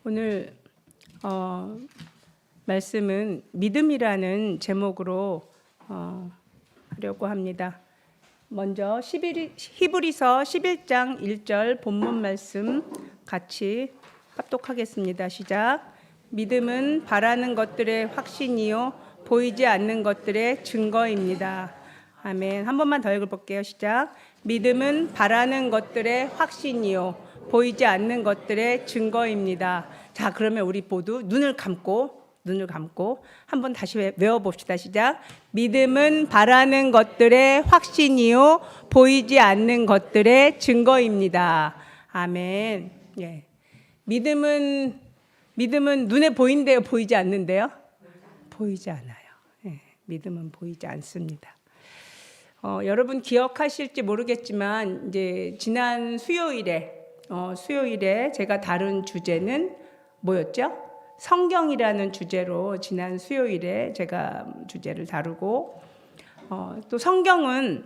오늘 말씀은 믿음이라는 제목으로 하려고 합니다. 먼저 히브리서 11장 1절 본문 말씀 같이 합독하겠습니다. 시작. 믿음은 바라는 것들의 확신이요 보이지 않는 것들의 증거입니다. 아멘. 한 번만 더 읽어볼게요. 시작. 믿음은 바라는 것들의 확신이요 보이지 않는 것들의 증거입니다. 자, 그러면 우리 모두 눈을 감고 한번 다시 외워봅시다. 시작. 믿음은 바라는 것들의 확신이요 보이지 않는 것들의 증거입니다. 아멘. 예. 믿음은 눈에 보인대요, 보이지 않는데요? 보이지 않아요. 예. 믿음은 보이지 않습니다. 여러분 기억하실지 모르겠지만 이제 지난 수요일에 제가 다룬 주제는 뭐였죠? 성경이라는 주제로 지난 수요일에 제가 주제를 다루고 또 성경은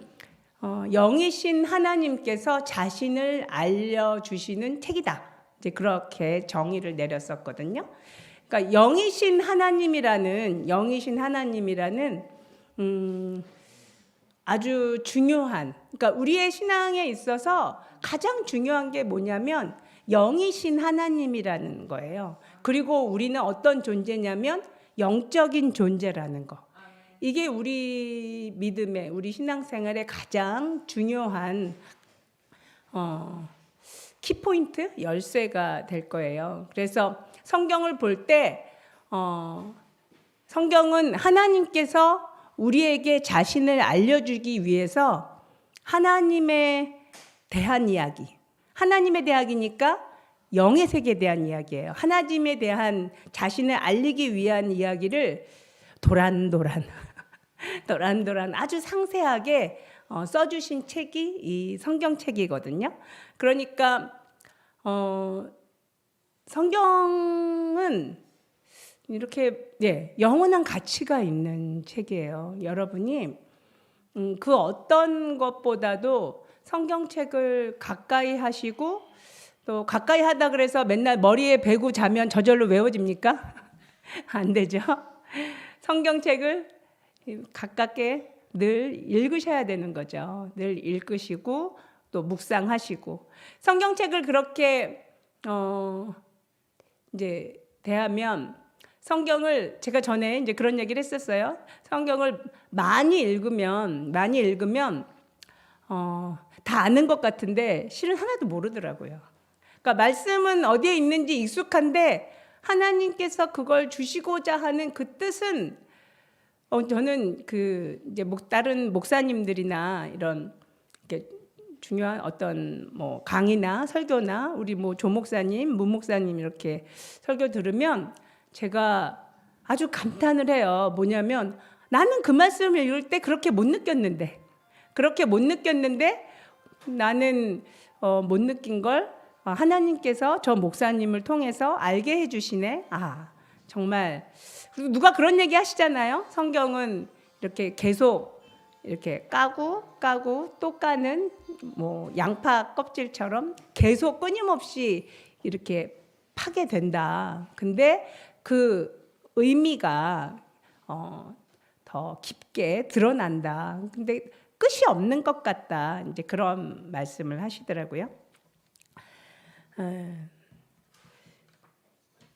영이신 하나님께서 자신을 알려주시는 책이다. 이제 그렇게 정의를 내렸었거든요. 그러니까 영이신 하나님이라는 아주 중요한, 그러니까 우리의 신앙에 있어서 가장 중요한 게 뭐냐면 영이신 하나님이라는 거예요. 그리고 우리는 어떤 존재냐면 영적인 존재라는 거. 이게 우리 믿음의, 우리 신앙생활의 가장 중요한 키포인트, 열쇠가 될 거예요. 그래서 성경을 볼 때 성경은 하나님께서 우리에게 자신을 알려주기 위해서 하나님에 대한 이야기, 하나님에 대하니까 영의 세계에 대한 이야기예요. 하나님에 대한 자신을 알리기 위한 이야기를 도란도란 아주 상세하게 써주신 책이 이 성경책이거든요. 그러니까 성경은 이렇게 영원한 가치가 있는 책이에요. 여러분이 그 어떤 것보다도 성경책을 가까이 하시고 또 가까이 하다 그래서 맨날 머리에 베고 자면 저절로 외워집니까? 안 되죠. 성경책을 가깝게 늘 읽으셔야 되는 거죠. 늘 읽으시고 또 묵상하시고 성경책을 그렇게 이제 대하면 성경을 제가 전에 이제 그런 얘기를 했었어요. 성경을 많이 읽으면 다 아는 것 같은데 실은 하나도 모르더라고요. 그러니까 말씀은 어디에 있는지 익숙한데 하나님께서 그걸 주시고자 하는 그 뜻은 저는 이제 다른 목사님들이나 이런 이렇게 중요한 어떤 뭐 강의나 설교나 우리 뭐 조 목사님, 문 목사님 이렇게 설교 들으면 제가 아주 감탄을 해요. 뭐냐면 나는 그 말씀을 읽을 때 그렇게 못 느꼈는데 나는 못 느낀 걸 하나님께서 저 목사님을 통해서 알게 해주시네. 정말. 그리고 누가 그런 얘기 하시잖아요. 성경은 이렇게 계속 이렇게 까고 또 까는 뭐 양파 껍질처럼 계속 끊임없이 이렇게 파게 된다. 근데 그 의미가 더 깊게 드러난다. 근데 끝이 없는 것 같다. 이제 그런 말씀을 하시더라고요.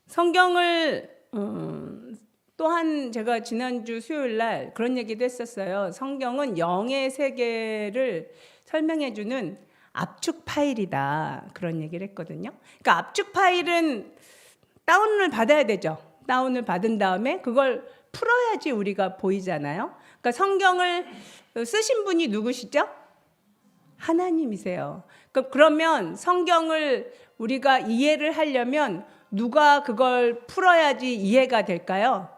성경을 또한 제가 지난주 수요일 날 그런 얘기도 했었어요. 성경은 영의 세계를 설명해주는 압축 파일이다. 그런 얘기를 했거든요. 그러니까 압축 파일은 다운을 받아야 되죠. 다운을 받은 다음에 그걸 풀어야지 우리가 보이잖아요. 그러니까 성경을 쓰신 분이 누구시죠? 하나님이세요. 그러면 성경을 우리가 이해를 하려면 누가 그걸 풀어야지 이해가 될까요?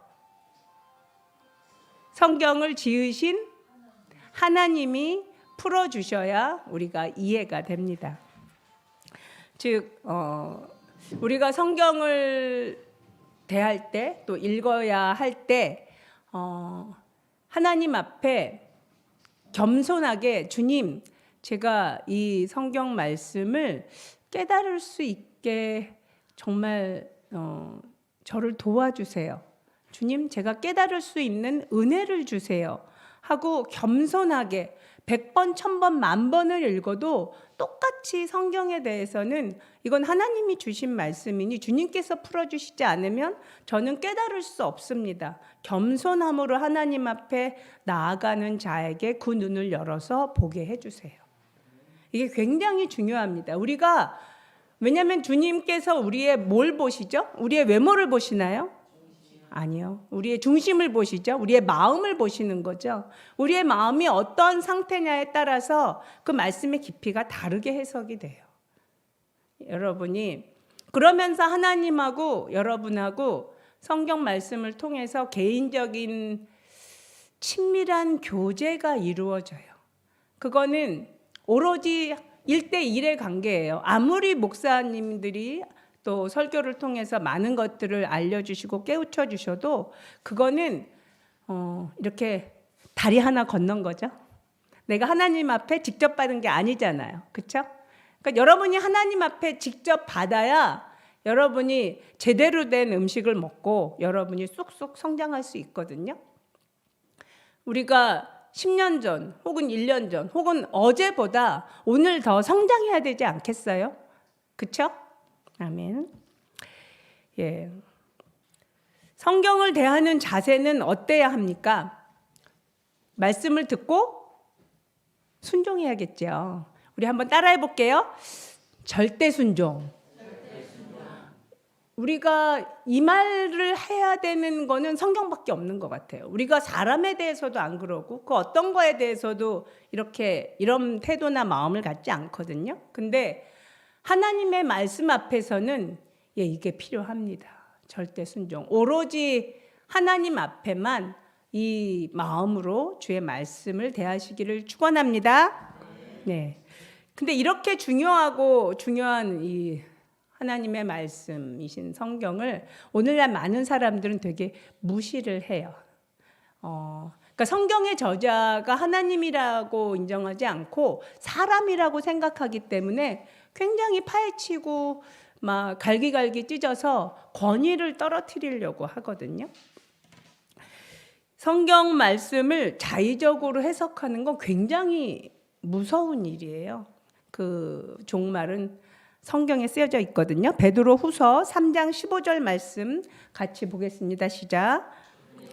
성경을 지으신 하나님이 풀어주셔야 우리가 이해가 됩니다. 즉 우리가 성경을 대할 때 또 읽어야 할 때 하나님 앞에 겸손하게 주님, 제가 이 성경 말씀을 깨달을 수 있게 정말 저를 도와주세요. 주님, 제가 깨달을 수 있는 은혜를 주세요. 하고 겸손하게 100번, 1000번, 10,000번을 읽어도 똑같이 성경에 대해서는 이건 하나님이 주신 말씀이니 주님께서 풀어주시지 않으면 저는 깨달을 수 없습니다. 겸손함으로 하나님 앞에 나아가는 자에게 그 눈을 열어서 보게 해주세요. 이게 굉장히 중요합니다. 우리가 왜냐하면 주님께서 우리의 뭘 보시죠? 우리의 외모를 보시나요? 아니요. 우리의 중심을 보시죠. 우리의 마음을 보시는 거죠. 우리의 마음이 어떤 상태냐에 따라서 그 말씀의 깊이가 다르게 해석이 돼요. 여러분이 그러면서 하나님하고 여러분하고 성경 말씀을 통해서 개인적인 친밀한 교제가 이루어져요. 그거는 오로지 1대1의 관계예요. 아무리 목사님들이 또 설교를 통해서 많은 것들을 알려주시고 깨우쳐 주셔도 그거는 이렇게 다리 하나 건넌 거죠. 내가 하나님 앞에 직접 받은 게 아니잖아요. 그렇죠? 그러니까 여러분이 하나님 앞에 직접 받아야 여러분이 제대로 된 음식을 먹고 여러분이 쑥쑥 성장할 수 있거든요. 우리가 10년 전 혹은 1년 전 혹은 어제보다 오늘 더 성장해야 되지 않겠어요? 그렇죠? 아멘. 예. 성경을 대하는 자세는 어때야 합니까? 말씀을 듣고 순종해야겠죠. 우리 한번 따라해 볼게요. 절대 순종. 우리가 이 말을 해야 되는 거는 성경밖에 없는 것 같아요. 우리가 사람에 대해서도 안 그러고 그 어떤 거에 대해서도 이런 태도나 마음을 갖지 않거든요. 근데 하나님의 말씀 앞에서는 이게 필요합니다. 절대 순종. 오로지 하나님 앞에만 이 마음으로 주의 말씀을 대하시기를 축원합니다. 네. 근데 이렇게 중요한 이 하나님의 말씀이신 성경을 오늘날 많은 사람들은 되게 무시를 해요. 그러니까 성경의 저자가 하나님이라고 인정하지 않고 사람이라고 생각하기 때문에 굉장히 파헤치고 막 갈기갈기 찢어서 권위를 떨어뜨리려고 하거든요. 성경 말씀을 자의적으로 해석하는 건 굉장히 무서운 일이에요. 그 종말은 성경에 쓰여져 있거든요. 베드로후서 3장 15절 말씀 같이 보겠습니다. 시작.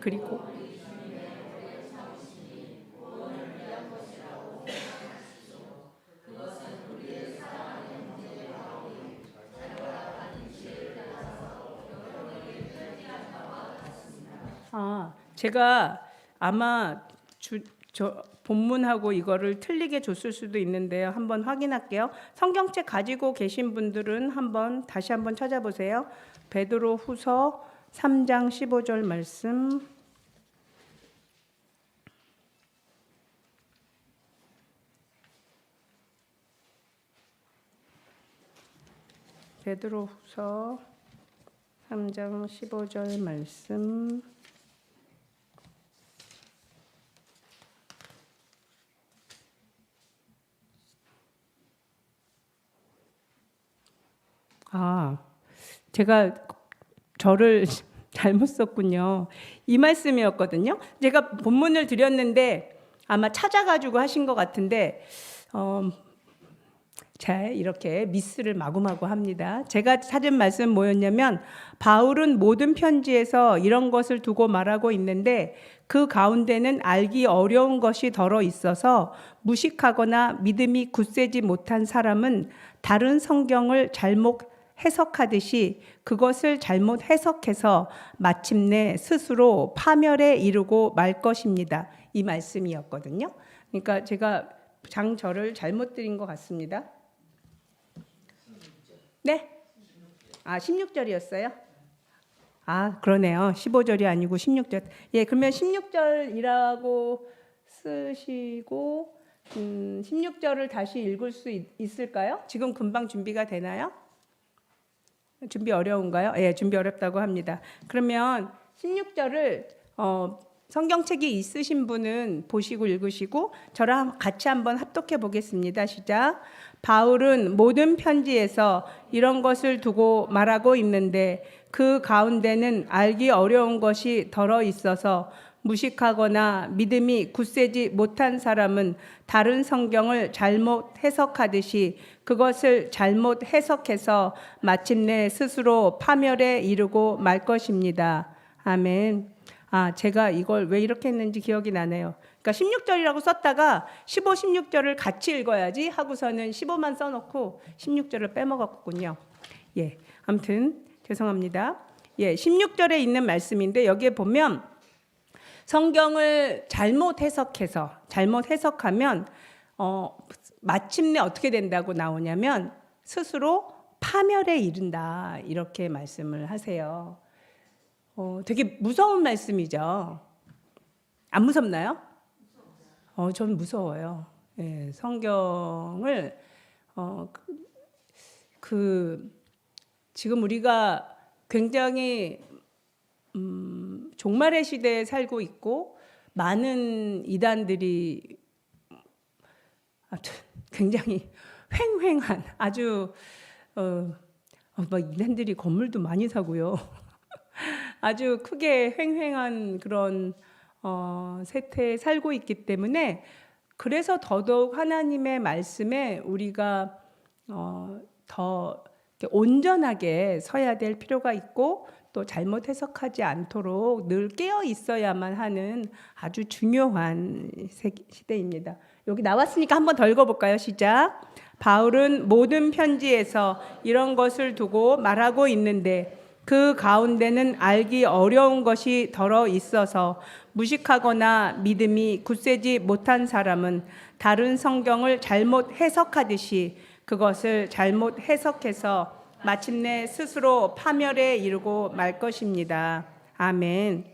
그리고 제가 아마 본문하고 이거를 틀리게 줬을 수도 있는데요. 한번 확인할게요. 성경책 가지고 계신 분들은 다시 한번 찾아보세요. 베드로후서 3장 15절 말씀. 베드로후서 3장 15절 말씀. 제가 저를 잘못 썼군요. 이 말씀이었거든요. 제가 본문을 드렸는데 아마 찾아가지고 하신 것 같은데 이렇게 미스를 마구마구 합니다. 제가 찾은 말씀 뭐였냐면 바울은 모든 편지에서 이런 것을 두고 말하고 있는데 그 가운데는 알기 어려운 것이 덜어 있어서 무식하거나 믿음이 굳세지 못한 사람은 다른 성경을 잘못 해석하듯이 그것을 잘못 해석해서 마침내 스스로 파멸에 이르고 말 것입니다. 이 말씀이었거든요. 그러니까 제가 장절을 잘못 드린 것 같습니다. 네? 16절이었어요? 그러네요. 15절이 아니고 16절. 그러면 16절이라고 쓰시고 16절을 다시 읽을 수 있을까요? 지금 금방 준비가 되나요? 준비 어려운가요? 준비 어렵다고 합니다. 그러면 16절을 성경책이 있으신 분은 보시고 읽으시고 저랑 같이 한번 합독해 보겠습니다. 시작. 바울은 모든 편지에서 이런 것을 두고 말하고 있는데 그 가운데는 알기 어려운 것이 덜어 있어서 무식하거나 믿음이 굳세지 못한 사람은 다른 성경을 잘못 해석하듯이 그것을 잘못 해석해서 마침내 스스로 파멸에 이르고 말 것입니다. 아멘. 제가 이걸 왜 이렇게 했는지 기억이 나네요. 그러니까 16절이라고 썼다가 15, 16절을 같이 읽어야지 하고서는 15만 써놓고 16절을 빼먹었군요. 아무튼 죄송합니다. 16절에 있는 말씀인데 여기에 보면 성경을 잘못 해석하면 마침내 어떻게 된다고 나오냐면 스스로 파멸에 이른다 이렇게 말씀을 하세요. 되게 무서운 말씀이죠. 안 무섭나요? 전 무서워요. 성경을 지금 우리가 굉장히 종말의 시대에 살고 있고 많은 이단들이 굉장히 횡횡한 아주 이단들이 건물도 많이 사고요. 아주 크게 횡횡한 그런 세태에 살고 있기 때문에 그래서 더더욱 하나님의 말씀에 우리가 더 온전하게 서야 될 필요가 있고 또 잘못 해석하지 않도록 늘 깨어 있어야만 하는 아주 중요한 시대입니다. 여기 나왔으니까 한번 더 읽어볼까요? 시작. 바울은 모든 편지에서 이런 것을 두고 말하고 있는데 그 가운데는 알기 어려운 것이 덜어 있어서 무식하거나 믿음이 굳세지 못한 사람은 다른 성경을 잘못 해석하듯이 그것을 잘못 해석해서 마침내 스스로 파멸에 이르고 말 것입니다. 아멘.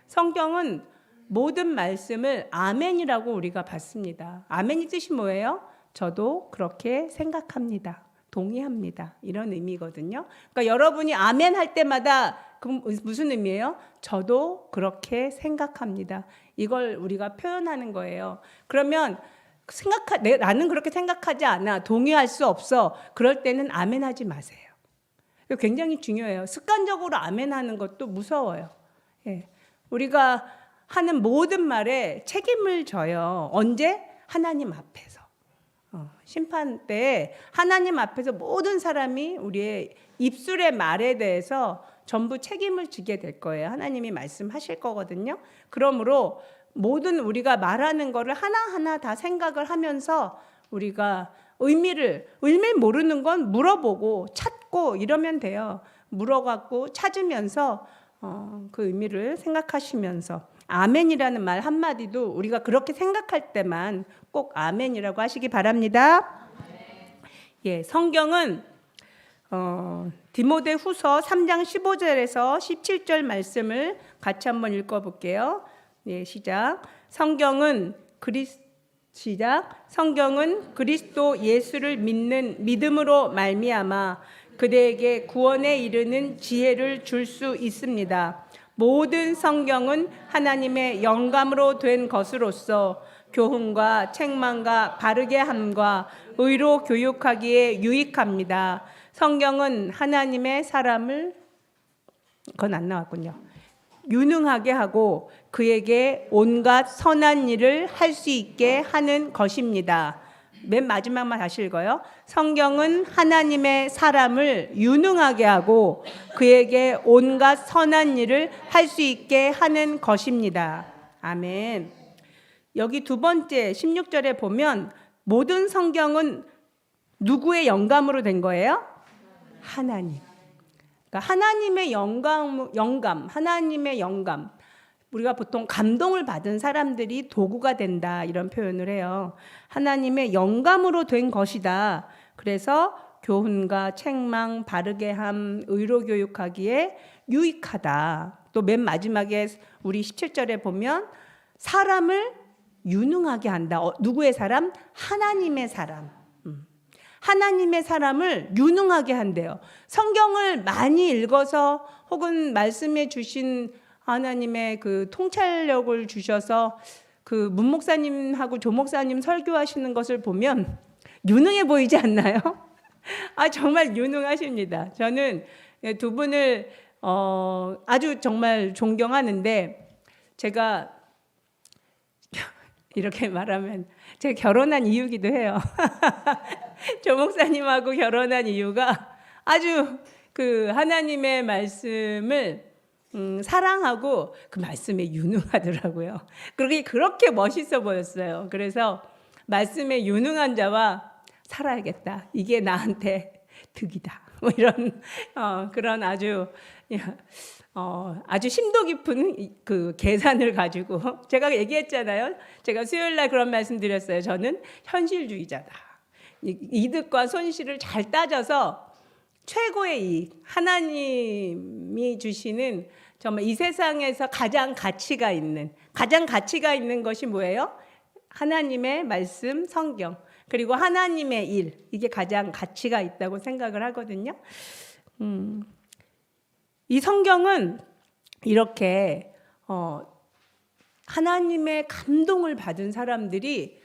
성경은 모든 말씀을 아멘이라고 우리가 받습니다. 아멘이 뜻이 뭐예요? 저도 그렇게 생각합니다. 동의합니다. 이런 의미거든요. 그러니까 여러분이 아멘 할 때마다 그럼 무슨 의미예요? 저도 그렇게 생각합니다. 이걸 우리가 표현하는 거예요. 그러면 나는 그렇게 생각하지 않아. 동의할 수 없어. 그럴 때는 아멘 하지 마세요. 굉장히 중요해요. 습관적으로 아멘 하는 것도 무서워요. 우리가 하는 모든 말에 책임을 져요. 언제? 하나님 앞에서. 심판 때 하나님 앞에서 모든 사람이 우리의 입술의 말에 대해서 전부 책임을 지게 될 거예요. 하나님이 말씀하실 거거든요. 그러므로 모든 우리가 말하는 거를 하나하나 다 생각을 하면서 우리가 의미를 모르는 건 물어보고 찾고 이러면 돼요. 물어갖고 찾으면서 그 의미를 생각하시면서 아멘이라는 말 한마디도 우리가 그렇게 생각할 때만 꼭 아멘이라고 하시기 바랍니다. 성경은 디모데 후서 3장 15절에서 17절 말씀을 같이 한번 읽어볼게요. 시작. 성경은 그리스도 예수를 믿는 믿음으로 말미암아 그대에게 구원에 이르는 지혜를 줄 수 있습니다. 모든 성경은 하나님의 영감으로 된 것으로서 교훈과 책망과 바르게 함과 의로 교육하기에 유익합니다. 성경은 하나님의 사람을 그건 안 나왔군요. 유능하게 하고 그에게 온갖 선한 일을 할 수 있게 하는 것입니다. 맨 마지막만 다시 읽어요. 성경은 하나님의 사람을 유능하게 하고 그에게 온갖 선한 일을 할 수 있게 하는 것입니다. 아멘. 여기 두 번째 16절에 보면 모든 성경은 누구의 영감으로 된 거예요? 하나님. 그러니까 하나님의 영감, 하나님의 영감. 우리가 보통 감동을 받은 사람들이 도구가 된다 이런 표현을 해요. 하나님의 영감으로 된 것이다. 그래서 교훈과 책망, 바르게 함, 의로 교육하기에 유익하다. 또 맨 마지막에 우리 17절에 보면 사람을 유능하게 한다. 누구의 사람? 하나님의 사람. 하나님의 사람을 유능하게 한대요. 성경을 많이 읽어서 혹은 말씀해 주신 하나님의 그 통찰력을 주셔서 그 문 목사님하고 조 목사님 설교하시는 것을 보면 유능해 보이지 않나요? 아, 정말 유능하십니다. 저는 두 분을 아주 정말 존경하는데, 제가 이렇게 말하면 제가 결혼한 이유기도 해요. 조 목사님하고 결혼한 이유가 아주 그 하나님의 말씀을 사랑하고 그 말씀에 유능하더라고요. 그렇게 멋있어 보였어요. 그래서 말씀에 유능한 자와 살아야겠다. 이게 나한테 득이다. 뭐 이런 그런 아주 심도 깊은 그 계산을 가지고 제가 얘기했잖아요. 제가 수요일 날 그런 말씀 드렸어요. 저는 현실주의자다. 이득과 손실을 잘 따져서 최고의 이익, 하나님이 주시는 정말 이 세상에서 가장 가치가 있는 것이 뭐예요? 하나님의 말씀, 성경, 그리고 하나님의 일, 이게 가장 가치가 있다고 생각을 하거든요. 이 성경은 이렇게 하나님의 감동을 받은 사람들이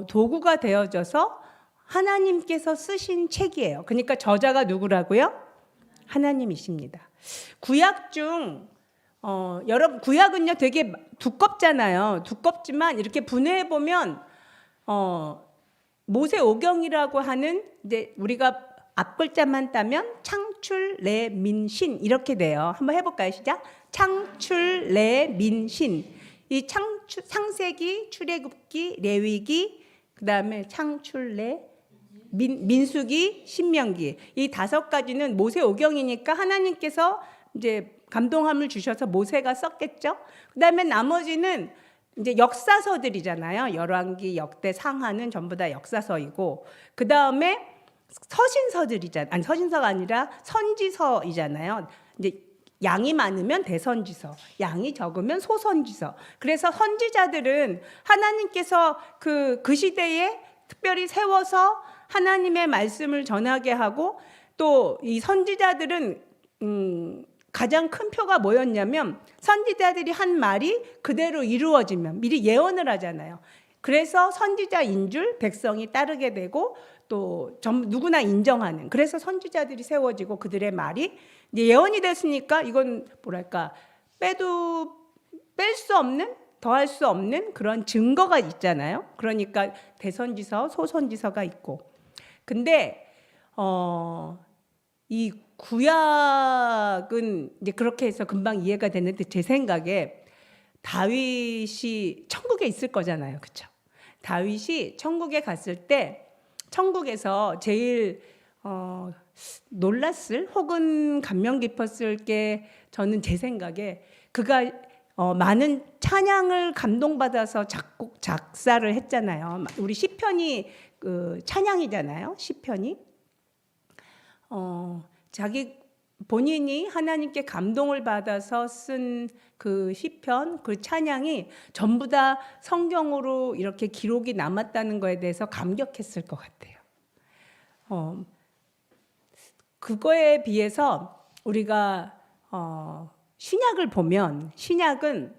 도구가 되어져서 하나님께서 쓰신 책이에요. 그러니까 저자가 누구라고요? 하나님이십니다. 구약 중 여러분, 구약은요 되게 두껍잖아요. 두껍지만 이렇게 분해해 보면 모세오경이라고 하는, 이제 우리가 앞글자만 따면 창출, 래, 민, 신 이렇게 돼요. 한번 해볼까요? 시작. 창출, 래, 민, 신. 이 창세기, 출애굽기, 레위기, 그 다음에 창출, 래, 민수기, 신명기, 이 5가지는 모세오경이니까 하나님께서 이제 감동함을 주셔서 모세가 썼겠죠. 그 다음에 나머지는 이제 역사서들이잖아요. 열왕기, 역대, 상하는 전부 다 역사서이고, 그 다음에 서신서들이잖아요. 아니, 서신서가 아니라 선지서이잖아요. 이제 양이 많으면 대선지서, 양이 적으면 소선지서. 그래서 선지자들은 하나님께서 그 시대에 특별히 세워서 하나님의 말씀을 전하게 하고, 또 이 선지자들은 가장 큰 표가 뭐였냐면, 선지자들이 한 말이 그대로 이루어지면 미리 예언을 하잖아요. 그래서 선지자인 줄 백성이 따르게 되고, 또 누구나 인정하는, 그래서 선지자들이 세워지고 그들의 말이 예언이 됐으니까 이건 뭐랄까, 빼도 뺄 수 없는, 더할 수 없는 그런 증거가 있잖아요. 그러니까 대선지서, 소선지서가 있고. 근데 이 구약은 이제 그렇게 해서 금방 이해가 됐는데, 제 생각에 다윗이 천국에 있을 거잖아요. 그렇죠? 다윗이 천국에 갔을 때 천국에서 제일 놀랐을 혹은 감명 깊었을 게, 저는 제 생각에 그가 많은 찬양을 감동받아서 작사를 했잖아요. 우리 시편이 그 찬양이잖아요. 시편이 자기 본인이 하나님께 감동을 받아서 쓴 그 시편, 그 찬양이 전부 다 성경으로 이렇게 기록이 남았다는 거에 대해서 감격했을 것 같아요. 그거에 비해서 우리가 신약을 보면, 신약은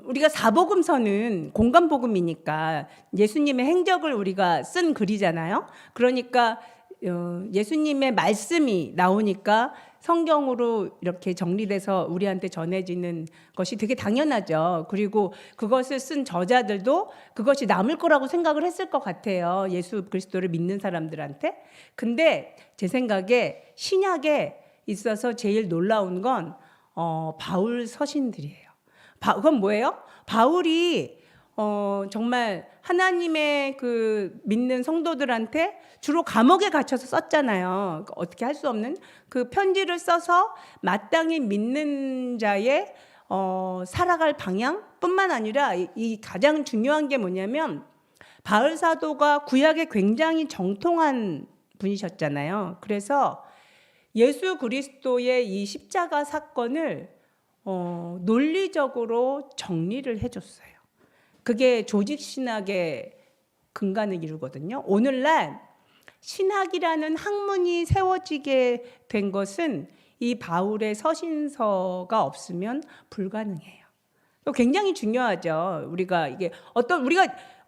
우리가 사복음서는 공간복음이니까 예수님의 행적을 우리가 쓴 글이잖아요. 그러니까 예수님의 말씀이 나오니까 성경으로 이렇게 정리돼서 우리한테 전해지는 것이 되게 당연하죠. 그리고 그것을 쓴 저자들도 그것이 남을 거라고 생각을 했을 것 같아요. 예수 그리스도를 믿는 사람들한테. 근데 제 생각에 신약에 있어서 제일 놀라운 건 바울 서신들이에요. 그건 뭐예요? 바울이 정말 하나님의 그 믿는 성도들한테 주로 감옥에 갇혀서 썼잖아요. 어떻게 할 수 없는 그 편지를 써서 마땅히 믿는 자의 살아갈 방향뿐만 아니라, 이 가장 중요한 게 뭐냐면, 바울 사도가 구약에 굉장히 정통한 분이셨잖아요. 그래서 예수 그리스도의 이 십자가 사건을 논리적으로 정리를 해줬어요. 그게 조직신학의 근간을 이루거든요. 오늘날 신학이라는 학문이 세워지게 된 것은 이 바울의 서신서가 없으면 불가능해요. 굉장히 중요하죠. 우리가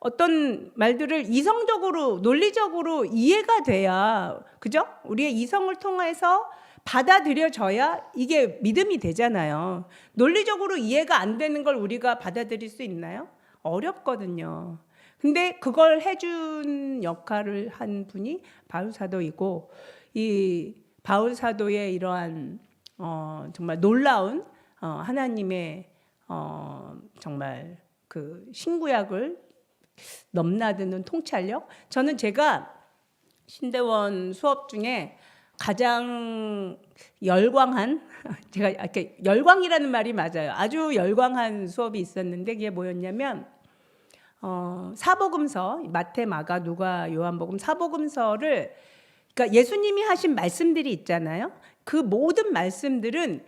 어떤 말들을 이성적으로 논리적으로 이해가 돼야, 그죠? 우리의 이성을 통해서 받아들여져야 이게 믿음이 되잖아요. 논리적으로 이해가 안 되는 걸 우리가 받아들일 수 있나요? 어렵거든요. 근데 그걸 해준 역할을 한 분이 바울 사도이고, 이 바울 사도의 이러한 정말 놀라운 하나님의 정말 그 신구약을 넘나드는 통찰력. 저는 제가 신대원 수업 중에 가장 열광한 제가 이렇게 열광이라는 말이 맞아요. 아주 열광한 수업이 있었는데 그게 뭐였냐면 사복음서 마태, 마가, 누가, 요한복음 사복음서를 그러니까 예수님이 하신 말씀들이 있잖아요. 그 모든 말씀들은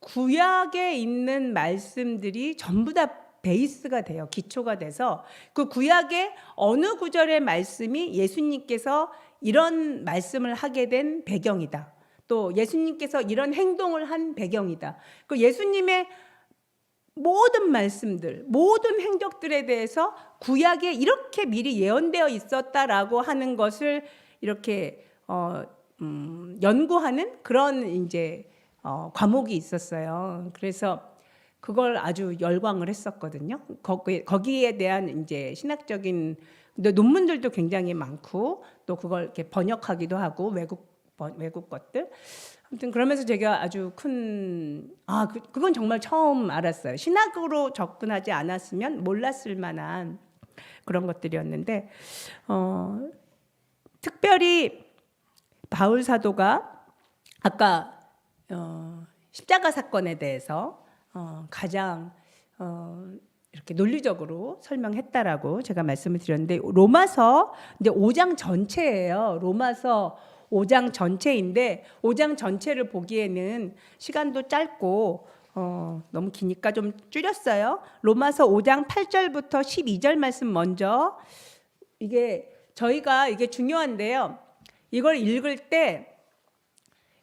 구약에 있는 말씀들이 전부 다 베이스가 돼요. 기초가 돼서 그 구약의 어느 구절의 말씀이 예수님께서 이런 말씀을 하게 된 배경이다. 또 예수님께서 이런 행동을 한 배경이다. 그 예수님의 모든 말씀들, 모든 행적들에 대해서 구약에 이렇게 미리 예언되어 있었다라고 하는 것을 이렇게 연구하는 그런 이제 과목이 있었어요. 그래서 그걸 아주 열광을 했었거든요. 거기에 대한 이제 신학적인 논문들도 굉장히 많고 또 그걸 이렇게 번역하기도 하고 외국 것들. 아무튼 그러면서 제가 아주 그건 정말 처음 알았어요. 신학으로 접근하지 않았으면 몰랐을 만한 그런 것들이었는데 특별히 바울 사도가 아까 십자가 사건에 대해서 가장 이렇게 논리적으로 설명했다라고 제가 말씀을 드렸는데 로마서 이제 5장 전체예요. 로마서 5장 전체인데 5장 전체를 보기에는 시간도 짧고 너무 기니까 좀 줄였어요. 로마서 5장 8절부터 12절 말씀 먼저 저희가 이게 중요한데요. 이걸 읽을 때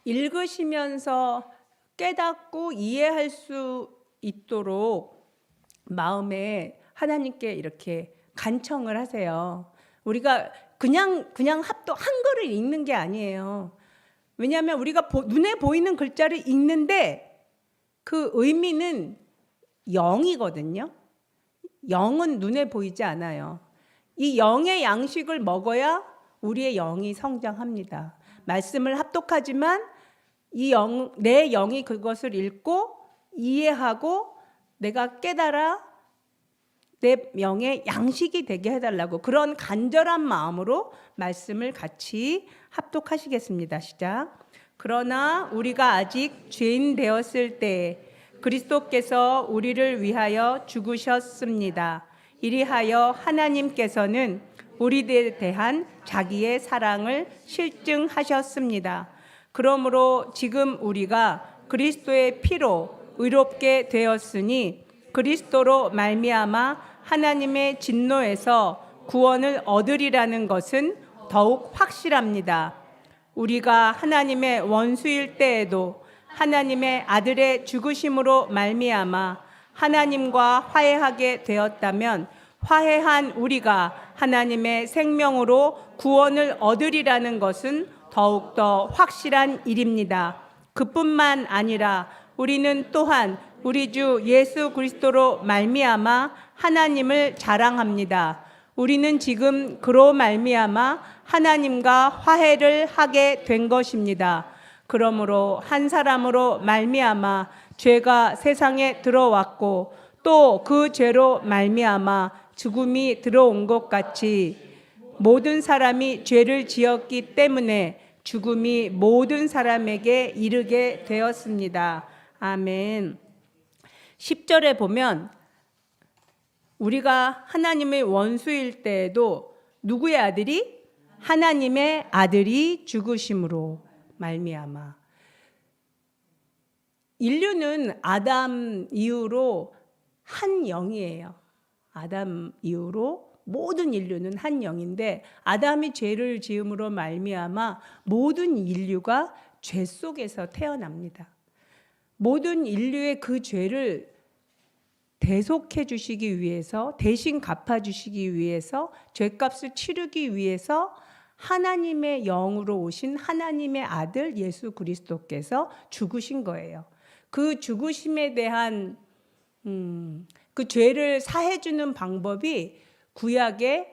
읽으시면서 깨닫고 이해할 수 있도록 마음에 하나님께 이렇게 간청을 하세요. 우리가 그냥 한글을 읽는 게 아니에요. 왜냐하면 우리가 눈에 보이는 글자를 읽는데 그 의미는 영이거든요. 영은 눈에 보이지 않아요. 이 영의 양식을 먹어야 우리의 영이 성장합니다. 말씀을 합독하지만 내 영이 그것을 읽고 이해하고 내가 깨달아 내 영의 양식이 되게 해달라고 그런 간절한 마음으로 말씀을 같이 합독하시겠습니다. 시작. 그러나 우리가 아직 죄인 되었을 때 그리스도께서 우리를 위하여 죽으셨습니다. 이리하여 하나님께서는 우리들에 대한 자기의 사랑을 실증하셨습니다. 그러므로 지금 우리가 그리스도의 피로 의롭게 되었으니 그리스도로 말미암아 하나님의 진노에서 구원을 얻으리라는 것은 더욱 확실합니다. 우리가 하나님의 원수일 때에도 하나님의 아들의 죽으심으로 말미암아 하나님과 화해하게 되었다면 화해한 우리가 하나님의 생명으로 구원을 얻으리라는 것은 더욱더 확실한 일입니다. 그뿐만 아니라 우리는 또한 우리 주 예수 그리스도로 말미암아 하나님을 자랑합니다. 우리는 지금 그로 말미암아 하나님과 화해를 하게 된 것입니다. 그러므로 한 사람으로 말미암아 죄가 세상에 들어왔고 또 그 죄로 말미암아 죽음이 들어온 것 같이 모든 사람이 죄를 지었기 때문에 죽음이 모든 사람에게 이르게 되었습니다. 아멘. 10절에 보면 우리가 하나님의 원수일 때에도 누구의 아들이? 하나님의 아들이 죽으심으로 말미암아. 인류는 아담 이후로 한 영이에요. 아담 이후로 모든 인류는 한 영인데 아담이 죄를 지음으로 말미암아 모든 인류가 죄 속에서 태어납니다. 모든 인류의 그 죄를 대속해 주시기 위해서, 대신 갚아 주시기 위해서, 죄값을 치르기 위해서 하나님의 영으로 오신 하나님의 아들 예수 그리스도께서 죽으신 거예요. 그 죽으심에 대한 그 죄를 사해 주는 방법이 구약에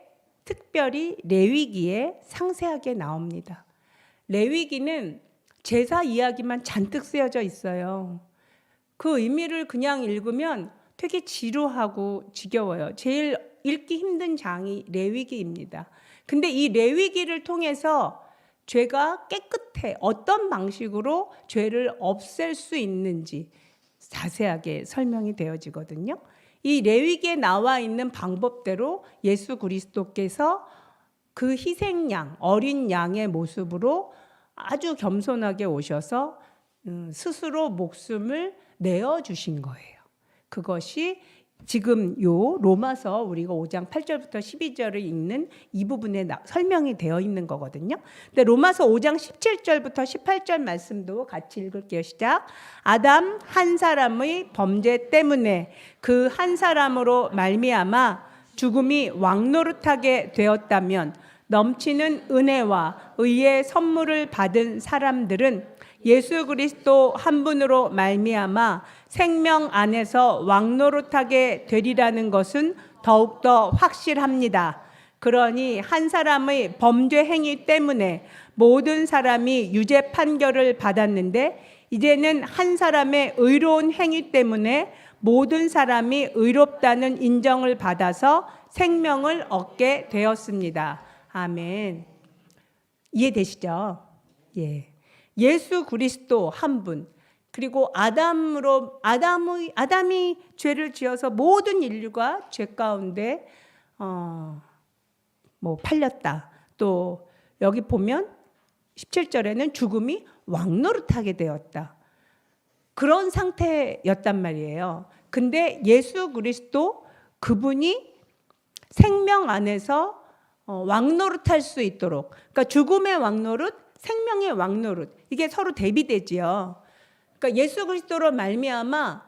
특별히 레위기에 상세하게 나옵니다. 레위기는 제사 이야기만 잔뜩 쓰여져 있어요. 그 의미를 그냥 읽으면 되게 지루하고 지겨워요. 제일 읽기 힘든 장이 레위기입니다. 근데 이 레위기를 통해서 죄가 깨끗해 어떤 방식으로 죄를 없앨 수 있는지 자세하게 설명이 되어지거든요. 이 레위기에 나와 있는 방법대로 예수 그리스도께서 그 희생양, 어린 양의 모습으로 아주 겸손하게 오셔서 스스로 목숨을 내어주신 거예요. 그것이 지금 요 로마서 우리가 5장 8절부터 12절을 읽는 이 부분에 설명이 되어 있는 거거든요. 근데 로마서 5장 17절부터 18절 말씀도 같이 읽을게요. 시작. 아담 한 사람의 범죄 때문에 그 한 사람으로 말미암아 죽음이 왕노릇하게 되었다면 넘치는 은혜와 의의 선물을 받은 사람들은 예수 그리스도 한 분으로 말미암아 생명 안에서 왕노릇하게 되리라는 것은 더욱더 확실합니다. 그러니 한 사람의 범죄 행위 때문에 모든 사람이 유죄 판결을 받았는데 이제는 한 사람의 의로운 행위 때문에 모든 사람이 의롭다는 인정을 받아서 생명을 얻게 되었습니다. 아멘. 이해되시죠? 예. 예수 그리스도 한 분, 그리고 아담이 죄를 지어서 모든 인류가 죄 가운데 팔렸다. 또 여기 보면 17절에는 죽음이 왕노릇하게 되었다. 그런 상태였단 말이에요. 근데 예수 그리스도 그분이 생명 안에서 왕노릇할 수 있도록, 그러니까 죽음의 왕노릇, 생명의 왕노릇, 이게 서로 대비되지요. 그러니까 예수 그리스도로 말미암아,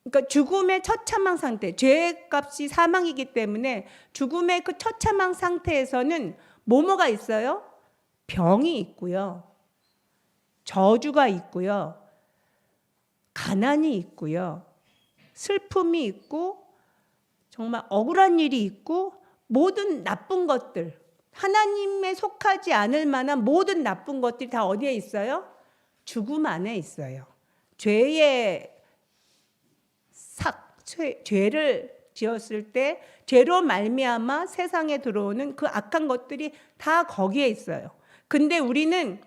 그러니까 죽음의 처참한 상태, 죄값이 사망이기 때문에 죽음의 그 처참한 상태에서는 뭐가 있어요? 병이 있고요, 저주가 있고요, 가난이 있고요, 슬픔이 있고, 정말 억울한 일이 있고, 모든 나쁜 것들, 하나님에 속하지 않을 만한 모든 나쁜 것들이 다 어디에 있어요? 죽음 안에 있어요. 죄의 죄를 지었을 때 죄로 말미암아 세상에 들어오는 그 악한 것들이 다 거기에 있어요. 근데 우리는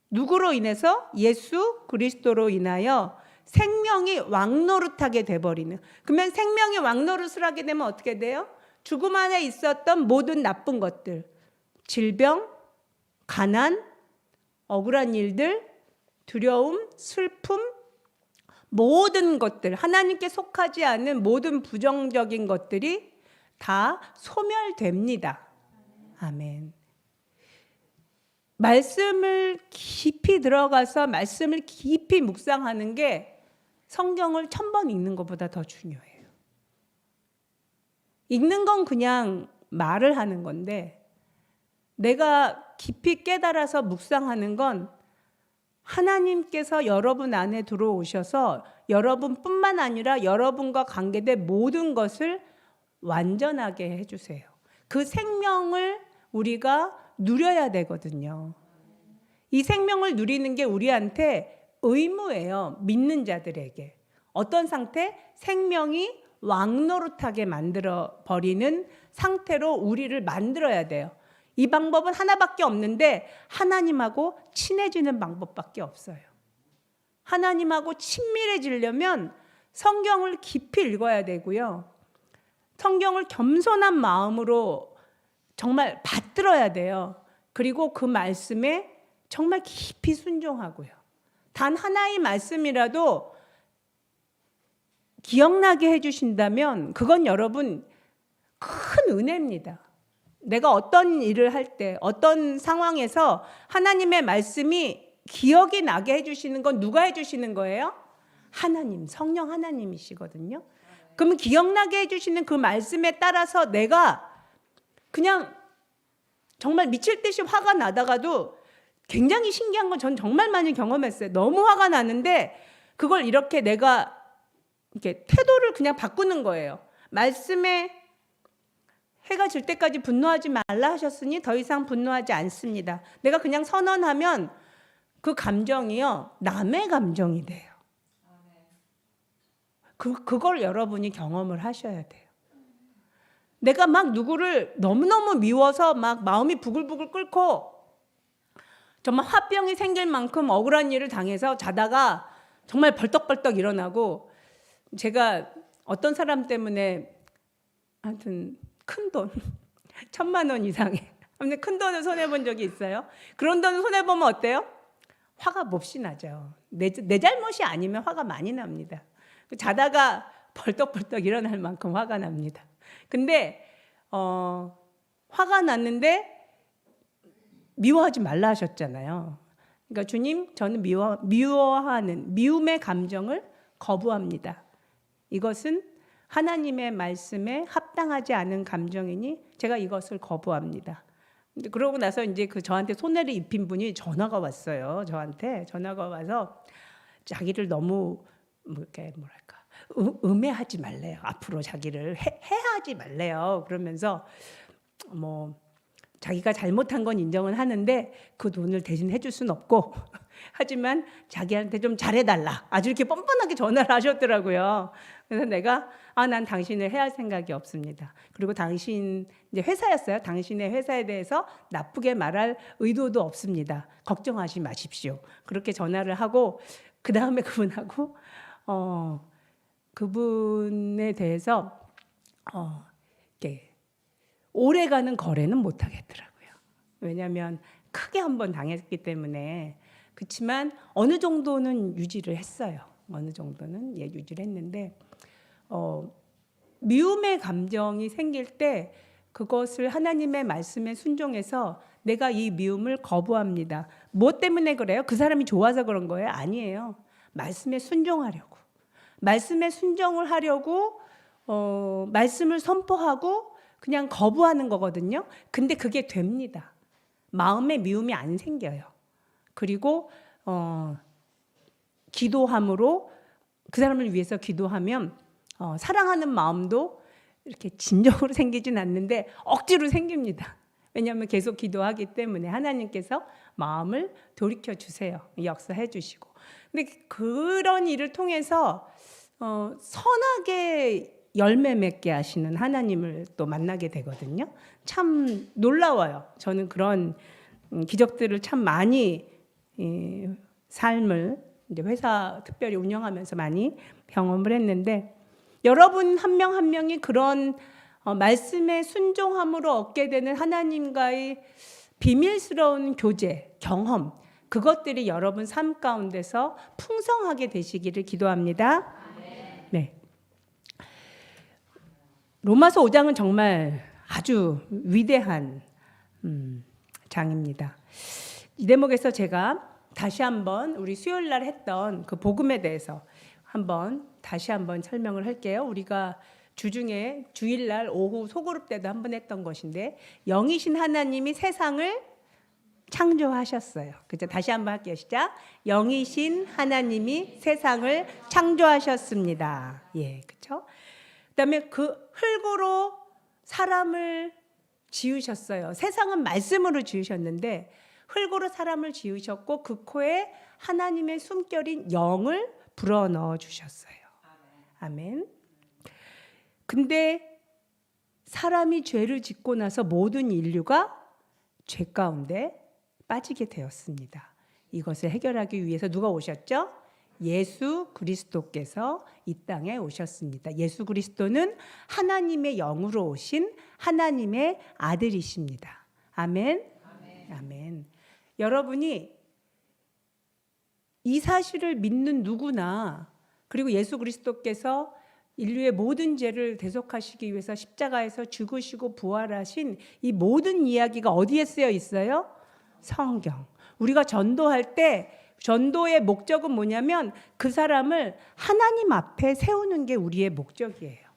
누구로 인해서? 예수 그리스도로 인하여 생명이 왕노릇하게 돼버리는. 그러면 생명이 왕노릇을 하게 되면 어떻게 돼요? 죽음 안에 있었던 모든 나쁜 것들, 질병, 가난, 억울한 일들, 두려움, 슬픔, 모든 것들, 하나님께 속하지 않는 모든 부정적인 것들이 다 소멸됩니다. 아멘. 말씀을 깊이 들어가서 말씀을 깊이 묵상하는 게 성경을 1000번 읽는 것보다 더 중요해요. 읽는 건 그냥 말을 하는 건데, 내가 깊이 깨달아서 묵상하는 건 하나님께서 여러분 안에 들어오셔서 여러분뿐만 아니라 여러분과 관계된 모든 것을 완전하게 해주세요. 그 생명을 우리가 누려야 되거든요. 이 생명을 누리는 게 우리한테 의무예요. 믿는 자들에게. 어떤 상태? 생명이 왕노릇하게 만들어 버리는 상태로 우리를 만들어야 돼요. 이 방법은 하나밖에 없는데 하나님하고 친해지는 방법밖에 없어요. 하나님하고 친밀해지려면 성경을 깊이 읽어야 되고요. 성경을 겸손한 마음으로 정말 받들어야 돼요. 그리고 그 말씀에 정말 깊이 순종하고요. 단 하나의 말씀이라도 기억나게 해주신다면 그건 여러분 큰 은혜입니다. 내가 어떤 일을 할 때, 어떤 상황에서 하나님의 말씀이 기억이 나게 해주시는 건 누가 해주시는 거예요? 하나님, 성령 하나님이시거든요. 그러면 기억나게 해주시는 그 말씀에 따라서 내가 그냥 정말 미칠 듯이 화가 나다가도 굉장히 신기한 건 전 정말 많이 경험했어요. 너무 화가 나는데 그걸 이렇게 내가 이렇게 태도를 그냥 바꾸는 거예요. 말씀에 해가 질 때까지 분노하지 말라 하셨으니 더 이상 분노하지 않습니다. 내가 그냥 선언하면 그 감정이요, 남의 감정이 돼요. 그걸 여러분이 경험을 하셔야 돼요. 내가 막 누구를 너무너무 미워서 막 마음이 부글부글 끓고 정말 화병이 생길 만큼 억울한 일을 당해서 자다가 정말 벌떡벌떡 일어나고, 제가 어떤 사람 때문에 하여튼 큰 돈 1,000만 원 이상의 아무튼 큰 돈을 손해본 적이 있어요. 그런 돈을 손해보면 어때요? 화가 몹시 나죠. 내 잘못이 아니면 화가 많이 납니다. 자다가 벌떡벌떡 일어날 만큼 화가 납니다. 근데 화가 났는데 미워하지 말라 하셨잖아요. 그러니까 주님, 저는 미워하는 미움의 감정을 거부합니다. 이것은 하나님의 말씀에 합당하지 않은 감정이니 제가 이것을 거부합니다. 근데 그러고 나서 이제 그 저한테 손해를 입힌 분이 전화가 왔어요. 저한테 전화가 와서 자기를 너무 이렇게 뭐랄까 음해하지 말래요. 앞으로 자기를 해하지 말래요. 그러면서 뭐 자기가 잘못한 건 인정은 하는데 그 돈을 대신 해줄 수는 없고 하지만 자기한테 좀 잘해달라. 아주 이렇게 뻔뻔하게 전화를 하셨더라고요. 그래서 내가 난 당신을 해할 생각이 없습니다. 그리고 당신 이제 회사였어요. 당신의 회사에 대해서 나쁘게 말할 의도도 없습니다. 걱정하지 마십시오. 그렇게 전화를 하고 그 다음에 그분하고 그분에 대해서 이렇게 오래가는 거래는 못 하겠더라고요. 왜냐하면 크게 한번 당했기 때문에. 그렇지만 어느 정도는 유지를 했어요. 어느 정도는 유지를 했는데 미움의 감정이 생길 때 그것을 하나님의 말씀에 순종해서 내가 이 미움을 거부합니다. 뭐 때문에 그래요? 그 사람이 좋아서 그런 거예요? 아니에요. 말씀에 순종하려고. 말씀에 순종을 하려고 말씀을 선포하고 그냥 거부하는 거거든요. 근데 그게 됩니다. 마음에 미움이 안 생겨요. 그리고 기도함으로 그 사람을 위해서 기도하면 사랑하는 마음도 이렇게 진정으로 생기진 않는데 억지로 생깁니다. 왜냐하면 계속 기도하기 때문에 하나님께서 마음을 돌이켜 주세요. 역사해 주시고. 근데 그런 일을 통해서 선하게 열매 맺게 하시는 하나님을 또 만나게 되거든요. 참 놀라워요. 저는 그런 기적들을 참 많이 삶을 이제 회사 특별히 운영하면서 많이 경험을 했는데, 여러분 한 명 한 명이 그런 말씀에 순종함으로 얻게 되는 하나님과의 비밀스러운 교제, 경험, 그것들이 여러분 삶 가운데서 풍성하게 되시기를 기도합니다. 네. 로마서 5장은 정말 아주 위대한 장입니다. 이 대목에서 제가 다시 한번 우리 수요일 날 했던 그 복음에 대해서 다시 한번 설명을 할게요. 우리가 주중에 주일날 오후 소그룹 때도 한번 했던 것인데, 영이신 하나님이 세상을 창조하셨어요. 그죠? 다시 한번 할게요. 시작. 영이신 하나님이 세상을 창조하셨습니다. 예, 그렇죠? 그다음에 그 흙으로 사람을 지으셨어요. 세상은 말씀으로 지으셨는데 흙으로 사람을 지으셨고 그 코에 하나님의 숨결인 영을 불어넣어 주셨어요. 아멘. 근데 사람이 죄를 짓고 나서 모든 인류가 죄 가운데 빠지게 되었습니다. 이것을 해결하기 위해서 누가 오셨죠? 예수 그리스도께서 이 땅에 오셨습니다. 예수 그리스도는 하나님의 영으로 오신 하나님의 아들이십니다. 아멘. 아멘. 아멘. 여러분이 이 사실을 믿는 누구나, 그리고 예수 그리스도께서 인류의 모든 죄를 대속하시기 위해서 십자가에서 죽으시고 부활하신 이 모든 이야기가 어디에 쓰여 있어요? 성경. 우리가 전도할 때 전도의 목적은 뭐냐면 그 사람을 하나님 앞에 세우는 게 우리의 목적이에요.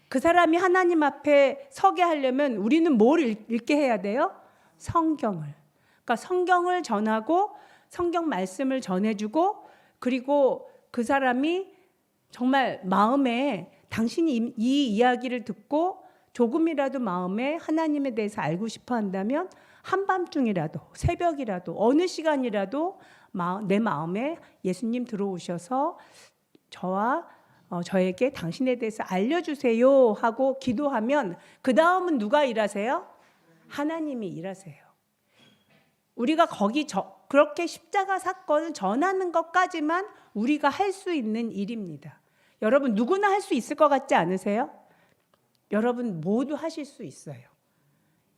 그 사람이 하나님 앞에 서게 하려면 우리는 뭘 읽게 해야 돼요? 성경을. 그러니까 성경을 전하고 성경 말씀을 전해주고, 그리고 그 사람이 정말 마음에 당신이 이 이야기를 듣고 조금이라도 마음에 하나님에 대해서 알고 싶어 한다면 한밤중이라도 새벽이라도 어느 시간이라도 내 마음에 예수님 들어오셔서 저에게 당신에 대해서 알려주세요 하고 기도하면 그 다음은 누가 일하세요? 하나님이 일하세요. 우리가 그렇게 십자가 사건을 전하는 것까지만 우리가 할 수 있는 일입니다. 여러분 누구나 할 수 있을 것 같지 않으세요? 여러분 모두 하실 수 있어요.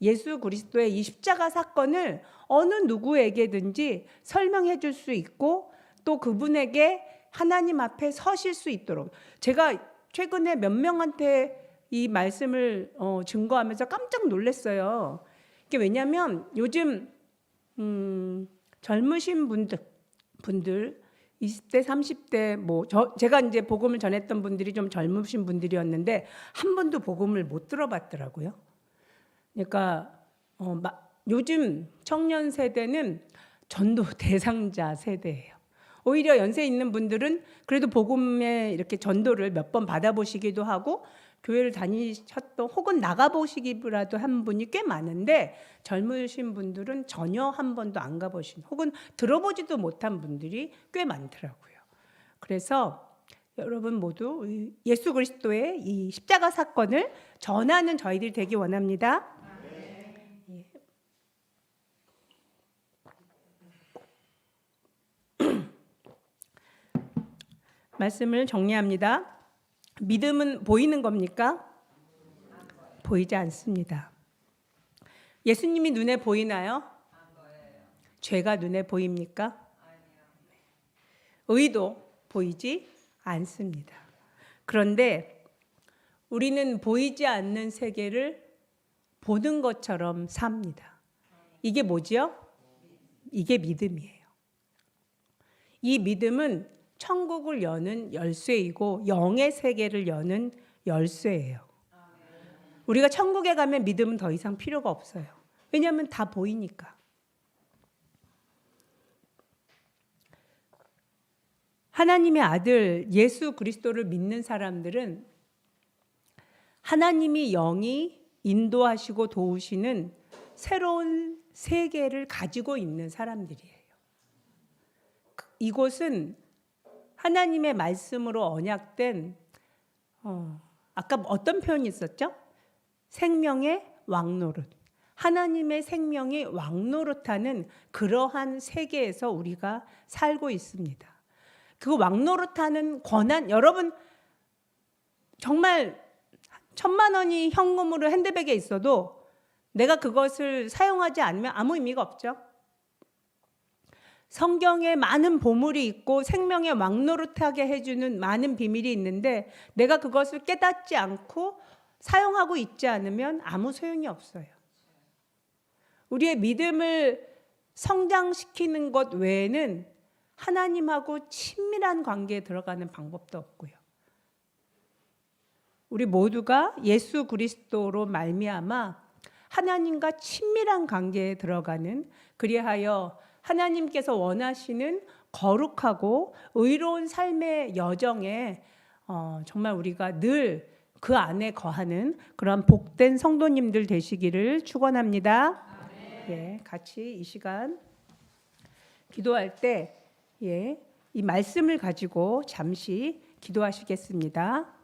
예수 그리스도의 이 십자가 사건을 어느 누구에게든지 설명해 줄 수 있고 또 그분에게 하나님 앞에 서실 수 있도록, 제가 최근에 몇 명한테 이 말씀을 증거하면서 깜짝 놀랐어요. 이게 왜냐하면 요즘 젊으신 분들 20대 30대 제가 이제 복음을 전했던 분들이 좀 젊으신 분들이었는데 한 번도 복음을 못 들어봤더라고요. 그러니까 요즘 청년 세대는 전도 대상자 세대예요. 오히려 연세 있는 분들은 그래도 복음에 이렇게 전도를 몇 번 받아보시기도 하고 교회를 다니셨던 혹은 나가보시기라도 한 분이 꽤 많은데, 젊으신 분들은 전혀 한 번도 안 가보신 혹은 들어보지도 못한 분들이 꽤 많더라고요. 그래서 여러분 모두 예수 그리스도의 이 십자가 사건을 전하는 저희들이 되기 원합니다. 말씀을 정리합니다. 믿음은 보이는 겁니까? 보이지 않습니다. 예수님이 눈에 보이나요? 죄가 눈에 보입니까? 의도 보이지 않습니다. 그런데 우리는 보이지 않는 세계를 보는 것처럼 삽니다. 이게 뭐지요? 이게 믿음이에요. 이 믿음은 천국을 여는 열쇠이고 영의 세계를 여는 열쇠예요. 우리가 천국에 가면 믿음은 더 이상 필요가 없어요. 왜냐하면 다 보이니까. 하나님의 아들 예수 그리스도를 믿는 사람들은 하나님이 영이 인도하시고 도우시는 새로운 세계를 가지고 있는 사람들이에요. 이곳은 하나님의 말씀으로 언약된 아까 어떤 표현이 있었죠? 생명의 왕노릇. 하나님의 생명이 왕노릇하는 그러한 세계에서 우리가 살고 있습니다. 그 왕노릇하는 권한, 여러분 정말 1,000만 원이 현금으로 핸드백에 있어도 내가 그것을 사용하지 않으면 아무 의미가 없죠. 성경에 많은 보물이 있고 생명의 왕노릇하게 해주는 많은 비밀이 있는데 내가 그것을 깨닫지 않고 사용하고 있지 않으면 아무 소용이 없어요. 우리의 믿음을 성장시키는 것 외에는 하나님하고 친밀한 관계에 들어가는 방법도 없고요. 우리 모두가 예수 그리스도로 말미암아 하나님과 친밀한 관계에 들어가는, 그리하여 하나님께서 원하시는 거룩하고 의로운 삶의 여정에 정말 우리가 늘 그 안에 거하는 그런 복된 성도님들 되시기를 축원합니다. 예, 같이 이 시간 기도할 때 이 말씀을 가지고 잠시 기도하시겠습니다.